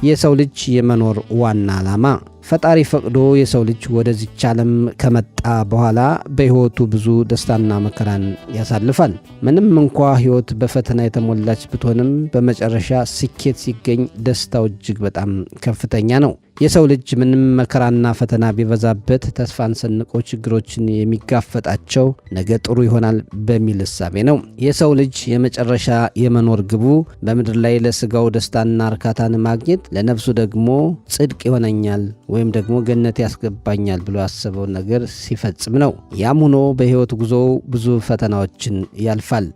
የሰው ልጅ የመኖር ዋና ዓላማ። ፈጣሪ ፈቅዶ የሰው ልጅ ወደዚች ዓለም ከመጣ በኋላ በሕይወቱ ብዙ ደስታና መከራን ያሳልፋል። ምንም እንኳ ሕይወት በፈተና የተሞላች ብትሆንም በመጨረሻ ስኬት ሲገኝ ደስታው እጅግ በጣም ከፍተኛ ነው። የሰው ልጅ ምንም መከራና ፈተና ቢበዛበት ተስፋን ሰንቆ ችግሮችን የሚጋፈጣቸው ነገ ጥሩ ይሆናል በሚል እሳቤ ነው። የሰው ልጅ የመጨረሻ የመኖር ግቡ በምድር ላይ ለሥጋው ደስታና እርካታን ማግኘት፣ ለነፍሱ ደግሞ ጽድቅ ይሆነኛል ወይም ደግሞ ገነት ያስገባኛል ብሎ ያሰበውን ነገር ሲፈጽም ነው። ያም ሆኖ በሕይወት ጉዞው ብዙ ፈተናዎችን ያልፋል።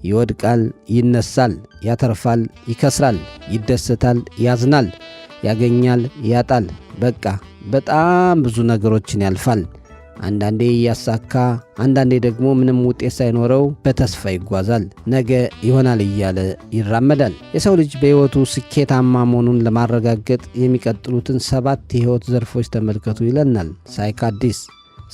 ይወድቃል፣ ይነሳል፣ ያተርፋል፣ ይከስራል፣ ይደሰታል፣ ያዝናል፣ ያገኛል፣ ያጣል። በቃ በጣም ብዙ ነገሮችን ያልፋል። አንዳንዴ እያሳካ፣ አንዳንዴ ደግሞ ምንም ውጤት ሳይኖረው በተስፋ ይጓዛል። ነገ ይሆናል እያለ ይራመዳል። የሰው ልጅ በሕይወቱ ስኬታማ መሆኑን ለማረጋገጥ የሚቀጥሉትን 7 የሕይወት ዘርፎች ተመልከቱ ይለናል ሳይካዲስ።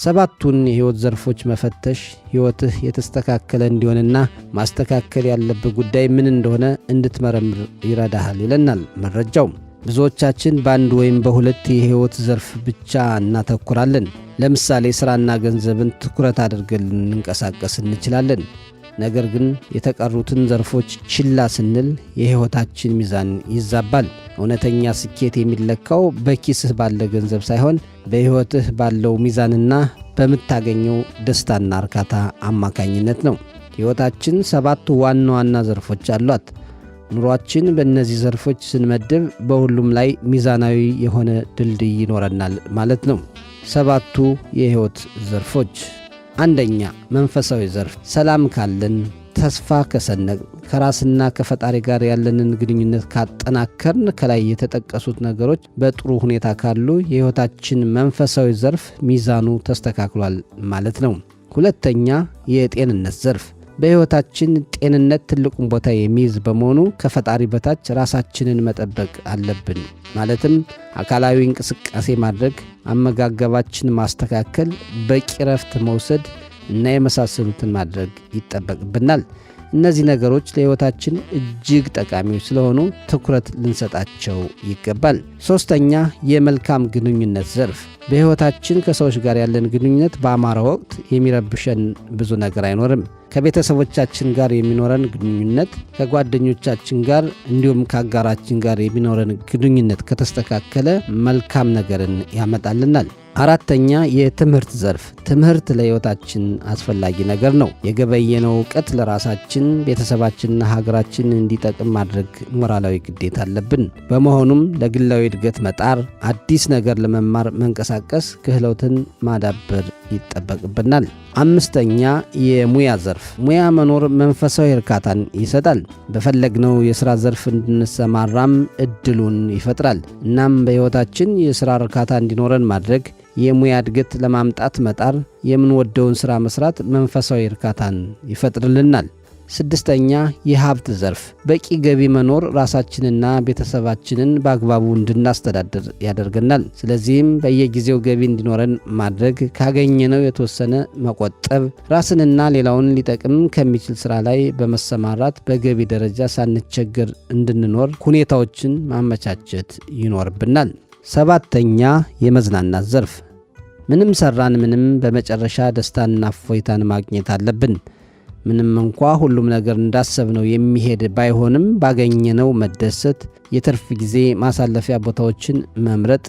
7ቱን የሕይወት ዘርፎች መፈተሽ ሕይወትህ የተስተካከለ እንዲሆንና ማስተካከል ያለብህ ጉዳይ ምን እንደሆነ እንድትመረምር ይረዳሃል ይለናል መረጃው። ብዙዎቻችን በአንድ ወይም በሁለት የሕይወት ዘርፍ ብቻ እናተኩራለን። ለምሳሌ ሥራና ገንዘብን ትኩረት አድርገን ልንንቀሳቀስ እንችላለን። ነገር ግን የተቀሩትን ዘርፎች ችላ ስንል የሕይወታችን ሚዛን ይዛባል። እውነተኛ ስኬት የሚለካው በኪስህ ባለ ገንዘብ ሳይሆን በሕይወትህ ባለው ሚዛንና በምታገኘው ደስታና እርካታ አማካኝነት ነው። ሕይወታችን 7 ዋና ዋና ዘርፎች አሏት። ኑሯችን በእነዚህ ዘርፎች ስንመድብ በሁሉም ላይ ሚዛናዊ የሆነ ድልድይ ይኖረናል ማለት ነው። 7ቱ የሕይወት ዘርፎች። 1ኛ መንፈሳዊ ዘርፍ። ሰላም ካለን፣ ተስፋ ከሰነቅን፣ ከራስና ከፈጣሪ ጋር ያለንን ግንኙነት ካጠናከርን፣ ከላይ የተጠቀሱት ነገሮች በጥሩ ሁኔታ ካሉ የሕይወታችን መንፈሳዊ ዘርፍ ሚዛኑ ተስተካክሏል ማለት ነው። 2ኛ የጤንነት ዘርፍ። በሕይወታችን ጤንነት ትልቁን ቦታ የሚይዝ በመሆኑ ከፈጣሪ በታች ራሳችንን መጠበቅ አለብን። ማለትም አካላዊ እንቅስቃሴ ማድረግ፣ አመጋገባችን ማስተካከል፣ በቂ ረፍት መውሰድ እና የመሳሰሉትን ማድረግ ይጠበቅብናል። እነዚህ ነገሮች ለሕይወታችን እጅግ ጠቃሚዎች ስለሆኑ ትኩረት ልንሰጣቸው ይገባል። 3ኛ የመልካም ግንኙነት ዘርፍ። በሕይወታችን ከሰዎች ጋር ያለን ግንኙነት በአማረ ወቅት የሚረብሸን ብዙ ነገር አይኖርም። ከቤተሰቦቻችን ጋር የሚኖረን ግንኙነት፣ ከጓደኞቻችን ጋር እንዲሁም ከአጋራችን ጋር የሚኖረን ግንኙነት ከተስተካከለ መልካም ነገርን ያመጣልናል። 4ኛ የትምህርት ዘርፍ። ትምህርት ለሕይወታችን አስፈላጊ ነገር ነው። የገበየነው እውቀት ለራሳችን፣ ቤተሰባችንና ሀገራችን እንዲጠቅም ማድረግ ሞራላዊ ግዴታ አለብን። በመሆኑም ለግላዊ እድገት መጣር፣ አዲስ ነገር ለመማር መንቀሳቀስ፣ ክህሎትን ማዳበር ይጠበቅብናል። 5ኛ የሙያ ዘርፍ። ሙያ መኖር መንፈሳዊ እርካታን ይሰጣል። በፈለግነው የሥራ ዘርፍ እንድንሰማራም እድሉን ይፈጥራል። እናም በሕይወታችን የሥራ እርካታ እንዲኖረን ማድረግ፣ የሙያ እድገት ለማምጣት መጣር፣ የምንወደውን ሥራ መስራት መንፈሳዊ እርካታን ይፈጥርልናል። 6ኛ የሀብት ዘርፍ። በቂ ገቢ መኖር ራሳችንና ቤተሰባችንን በአግባቡ እንድናስተዳድር ያደርገናል። ስለዚህም በየጊዜው ገቢ እንዲኖረን ማድረግ፣ ካገኘነው የተወሰነ መቆጠብ፣ ራስንና ሌላውን ሊጠቅም ከሚችል ሥራ ላይ በመሰማራት በገቢ ደረጃ ሳንቸገር እንድንኖር ሁኔታዎችን ማመቻቸት ይኖርብናል። 7ኛ የመዝናናት ዘርፍ። ምንም ሰራን ምንም በመጨረሻ ደስታንና እፎይታን ማግኘት አለብን። ምንም እንኳ ሁሉም ነገር እንዳሰብነው የሚሄድ ባይሆንም ባገኘነው መደሰት፣ የትርፍ ጊዜ ማሳለፊያ ቦታዎችን መምረጥ፣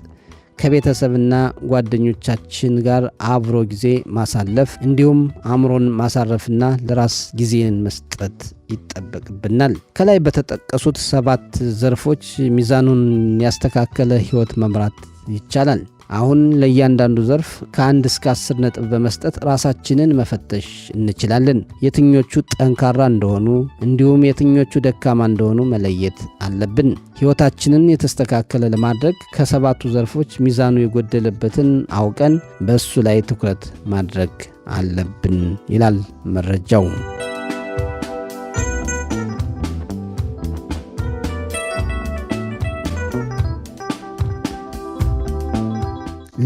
ከቤተሰብና ጓደኞቻችን ጋር አብሮ ጊዜ ማሳለፍ እንዲሁም አእምሮን ማሳረፍና ለራስ ጊዜን መስጠት ይጠበቅብናል። ከላይ በተጠቀሱት 7 ዘርፎች ሚዛኑን ያስተካከለ ሕይወት መምራት ይቻላል። አሁን ለእያንዳንዱ ዘርፍ ከ1 እስከ 10 ነጥብ በመስጠት ራሳችንን መፈተሽ እንችላለን። የትኞቹ ጠንካራ እንደሆኑ እንዲሁም የትኞቹ ደካማ እንደሆኑ መለየት አለብን። ሕይወታችንን የተስተካከለ ለማድረግ ከ7ቱ ዘርፎች ሚዛኑ የጎደለበትን አውቀን በእሱ ላይ ትኩረት ማድረግ አለብን ይላል መረጃው።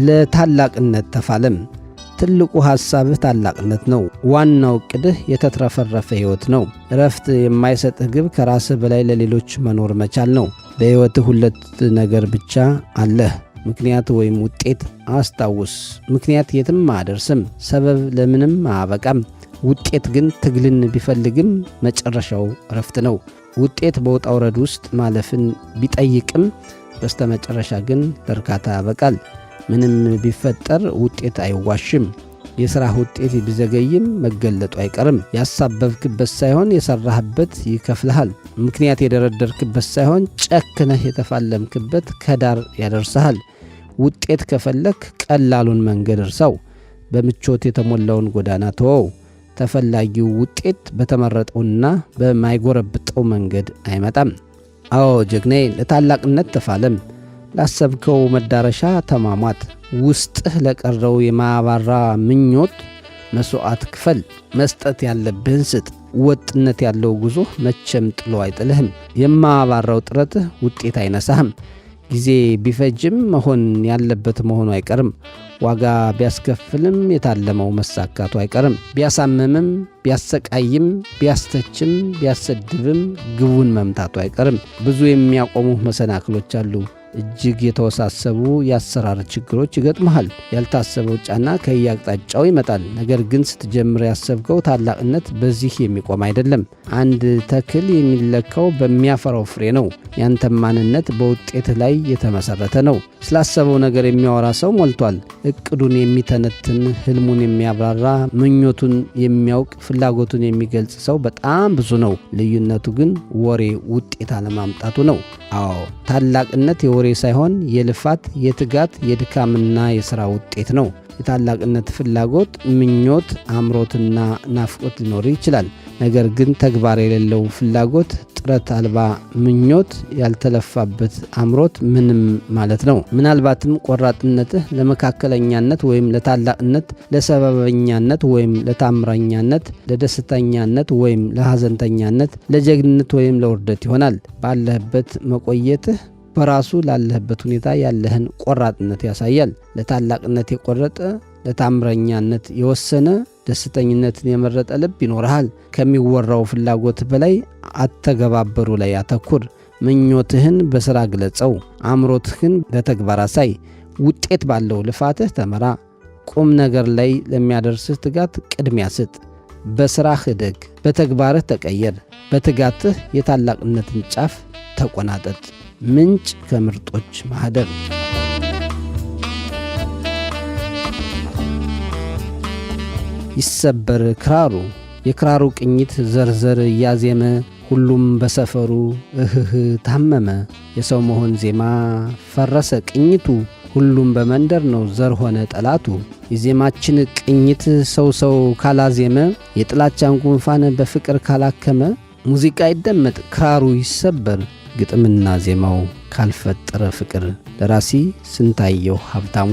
ለታላቅነት ተፋለም። ትልቁ ሐሳብህ ታላቅነት ነው። ዋናው ዕቅድህ የተትረፈረፈ ሕይወት ነው። እረፍት የማይሰጥህ ግብ ከራስህ በላይ ለሌሎች መኖር መቻል ነው። በሕይወትህ ሁለት ነገር ብቻ አለህ፣ ምክንያት ወይም ውጤት። አስታውስ፣ ምክንያት የትም አያደርስም፣ ሰበብ ለምንም አያበቃም። ውጤት ግን ትግልን ቢፈልግም መጨረሻው እረፍት ነው። ውጤት በውጣ ውረድ ውስጥ ማለፍን ቢጠይቅም በስተመጨረሻ ግን ለእርካታ ያበቃል። ምንም ቢፈጠር ውጤት አይዋሽም። የሥራህ ውጤት ቢዘገይም መገለጡ አይቀርም። ያሳበብክበት ሳይሆን የሠራህበት ይከፍልሃል። ምክንያት የደረደርክበት ሳይሆን ጨክነህ የተፋለምክበት ከዳር ያደርስሃል። ውጤት ከፈለክ ቀላሉን መንገድ እርሳው፣ በምቾት የተሞላውን ጎዳና ተወው። ተፈላጊው ውጤት በተመረጠውና በማይጎረብጠው መንገድ አይመጣም። አዎ ጀግናዬ፣ ለታላቅነት ተፋለም፣ ላሰብከው መዳረሻ ተሟሟት። ውስጥህ ለቀረው የማያባራ ምኞት መሥዋዕት ክፈል። መስጠት ያለብህን ስጥ። ወጥነት ያለው ጉዞ መቼም ጥሎ አይጥልህም። የማያባራው ጥረትህ ውጤት አይነሳህም። ጊዜ ቢፈጅም መሆን ያለበት መሆኑ አይቀርም። ዋጋ ቢያስከፍልም የታለመው መሳካቱ አይቀርም። ቢያሳምምም፣ ቢያሰቃይም፣ ቢያስተችም፣ ቢያሰድብም ግቡን መምታቱ አይቀርም። ብዙ የሚያቆሙህ መሰናክሎች አሉ። እጅግ የተወሳሰቡ የአሰራር ችግሮች ይገጥመሃል። ያልታሰበው ጫና ከየአቅጣጫው ይመጣል። ነገር ግን ስትጀምር ያሰብከው ታላቅነት በዚህ የሚቆም አይደለም። አንድ ተክል የሚለካው በሚያፈራው ፍሬ ነው። ያንተም ማንነት በውጤት ላይ የተመሠረተ ነው። ስላሰበው ነገር የሚያወራ ሰው ሞልቷል። እቅዱን የሚተነትን፣ ሕልሙን የሚያብራራ፣ ምኞቱን የሚያውቅ፣ ፍላጎቱን የሚገልጽ ሰው በጣም ብዙ ነው። ልዩነቱ ግን ወሬ ውጤት አለማምጣቱ ነው። አዎ ታላቅነት የወሬ ሳይሆን የልፋት፣ የትጋት፣ የድካምና የሥራ ውጤት ነው። የታላቅነት ፍላጎት፣ ምኞት፣ አምሮትና ናፍቆት ሊኖር ይችላል። ነገር ግን ተግባር የሌለው ፍላጎት፣ ጥረት አልባ ምኞት፣ ያልተለፋበት አምሮት ምንም ማለት ነው። ምናልባትም ቆራጥነትህ ለመካከለኛነት ወይም ለታላቅነት፣ ለሰበበኛነት ወይም ለታምረኛነት፣ ለደስተኛነት ወይም ለሐዘንተኛነት፣ ለጀግንነት ወይም ለውርደት ይሆናል። ባለህበት መቆየትህ በራሱ ላለህበት ሁኔታ ያለህን ቆራጥነት ያሳያል። ለታላቅነት የቆረጠ፣ ለታምረኛነት የወሰነ፣ ደስተኝነትን የመረጠ ልብ ይኖርሃል። ከሚወራው ፍላጎት በላይ አተገባበሩ ላይ አተኩር። ምኞትህን በሥራ ግለጸው፣ አምሮትህን በተግባር አሳይ። ውጤት ባለው ልፋትህ ተመራ። ቁም ነገር ላይ ለሚያደርስህ ትጋት ቅድሚያ ስጥ። በሥራህ እደግ፣ በተግባርህ ተቀየር። በትጋትህ የታላቅነትን ጫፍ ተቆናጠጥ። ምንጭ ከምርጦች ማኅደር። ይሰበር ክራሩ። የክራሩ ቅኝት ዘርዘር እያዜመ ሁሉም በሰፈሩ እህህ ታመመ። የሰው መሆን ዜማ ፈረሰ ቅኝቱ፣ ሁሉም በመንደር ነው ዘር ሆነ ጠላቱ። የዜማችን ቅኝት ሰው ካላዜመ፣ የጥላቻን ጉንፋን በፍቅር ካላከመ፣ ሙዚቃ ይደመጥ ክራሩ ይሰበር፣ ግጥምና ዜማው ካልፈጠረ ፍቅር። ደራሲ ስንታየሁ ሀብታሙ።